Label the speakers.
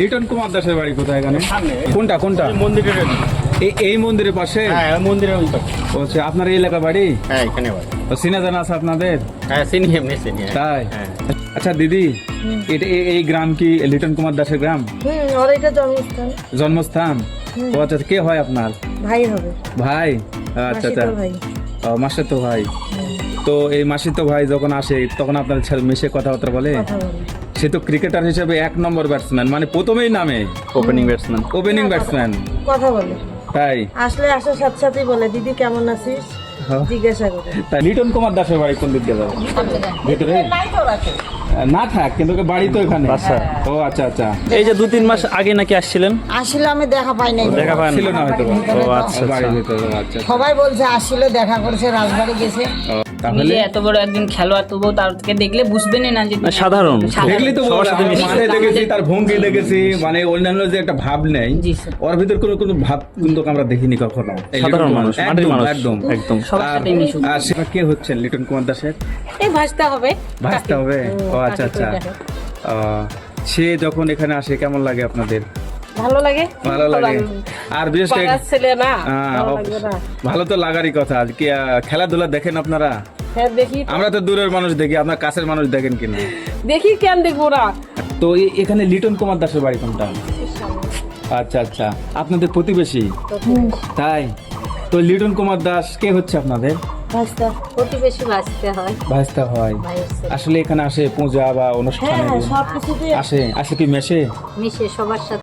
Speaker 1: লিটন কুমার দাসের বাড়ি কোথায় এখানে? কোনটা কোনটা?
Speaker 2: মন্দিরের
Speaker 1: এই মন্দিরের পাশে?
Speaker 2: হ্যাঁ মন্দিরের ওই পাশে।
Speaker 1: হচ্ছে আপনার এই এলাকা বাড়ি?
Speaker 2: হ্যাঁ এখানে বাড়ি।
Speaker 1: তো চিনা জানা আছে আপনাদের?
Speaker 2: হ্যাঁ চিনি এমনি চিনি।
Speaker 1: তাই?
Speaker 2: হ্যাঁ।
Speaker 1: আচ্ছা দিদি, এটা এই গ্রাম কি লিটন কুমার দাসের গ্রাম?
Speaker 3: ওর এটা জন্মস্থান।
Speaker 1: জন্মস্থান? ও আচ্ছা, কে হয় আপনার?
Speaker 3: ভাই হবে।
Speaker 1: ভাই? আচ্ছা আচ্ছা,
Speaker 3: মাসিতো ভাই।
Speaker 1: মাসে তো ভাই। তো এই মাসিতো ভাই যখন আসে তখন আপনার ছেলে মিশে কথাবার্তা বলে?
Speaker 3: কথা বলে।
Speaker 1: সে তো ক্রিকেটার হিসেবে 1 নম্বর ব্যাটসম্যান, মানে প্রথমেই নামে
Speaker 2: ওপেনিং ব্যাটসম্যান।
Speaker 1: Opening batsman.
Speaker 3: কথা বলে।
Speaker 1: তাই?
Speaker 3: আসলে আসার সাথে সাথেই বলে দিদি কেমন আছিস
Speaker 1: হ্যাঁ।
Speaker 3: জিজ্ঞাসা করে।
Speaker 1: তাই লিটন কুমার দাসের বাড়ি কোন দিকে যাবো? ভেতরে? না থাক, কিন্তু ওকে বাড়ি তো এখানে। ও আচ্ছা আচ্ছা,
Speaker 4: এই যে 2-3 মাস আগে নাকি আসছিলেন?
Speaker 3: আসলে আমি দেখা পাই নাই।
Speaker 4: দেখা পান
Speaker 1: ছিল না হয়তো।
Speaker 4: ও আচ্ছা
Speaker 1: বাড়ির ভিতরে, আচ্ছা।
Speaker 3: সবাই বলছে আসলে দেখা করেছে, রাজবাড়ি গেছে।
Speaker 1: ও,
Speaker 5: তুমি
Speaker 1: তাহলে
Speaker 5: যে এত বড় একজন খেলোয়াড় তবুও তারকে দেখলে বুঝবেনই না যে তুমি
Speaker 4: সাধারণ।
Speaker 1: দেখলি তো
Speaker 4: সবার সাথে
Speaker 1: আমি
Speaker 4: মিশে।
Speaker 1: মাঠে দেখেছি, তার ভঙ্গি দেখেছি, মানে অন্যান্য যে একটা ভাব নেই,
Speaker 5: জি স্যার।
Speaker 1: ওর ভিতর কোনো ভাব কিন্তু আমরা দেখিনি কখনো। এই
Speaker 4: সাধারণ
Speaker 1: লিটন
Speaker 4: মানুষ,
Speaker 1: কুমার,
Speaker 4: মাটির
Speaker 1: একদম
Speaker 4: মানুষ।
Speaker 1: একদম
Speaker 4: একদম।
Speaker 5: সবার সাথেই মিশুক।
Speaker 1: আর সেটা কে হচ্ছেন লিটন কুমার দাসের?
Speaker 5: এই ভাসতে হবে
Speaker 1: ভাসতে হবে? ও আচ্ছা আচ্ছা। সে যখন এখানে আসে কেমন লাগে আপনাদের?
Speaker 3: ভালো লাগে।
Speaker 1: ভালো লাগে। আর বিশেষ করে
Speaker 3: পাড়ার ছেলে না,
Speaker 1: হ্যাঁ,
Speaker 3: ভালো লাগবে না?
Speaker 1: ভালো তো লাগারই কথা। আর কি খেলাধুলা দেখেন আপনারা?
Speaker 3: হ্যাঁ দেখি।
Speaker 1: আমরা তো দূরের মানুষ দেখি, আপনার কাছের মানুষ দেখেন কিনা?
Speaker 3: দেখি কেন দেখবো না।
Speaker 1: তো এখানে লিটন কুমার দাসের বাড়ি কোনটা? আচ্ছা আচ্ছা, আপনাদের প্রতিবেশী? তাই? তো লিটন কুমার দাস কে হচ্ছে আপনাদের?
Speaker 3: ভাস্তা।
Speaker 5: প্রতিবেশী ভাসতে হয়
Speaker 1: ভাইস্তা হয়। আসলে এখানে আসে পূজা বা অনুষ্ঠানে
Speaker 3: হ্যাঁ সব কিছুতে
Speaker 1: আসে কি মেশে?
Speaker 5: মিশে সবার সাথে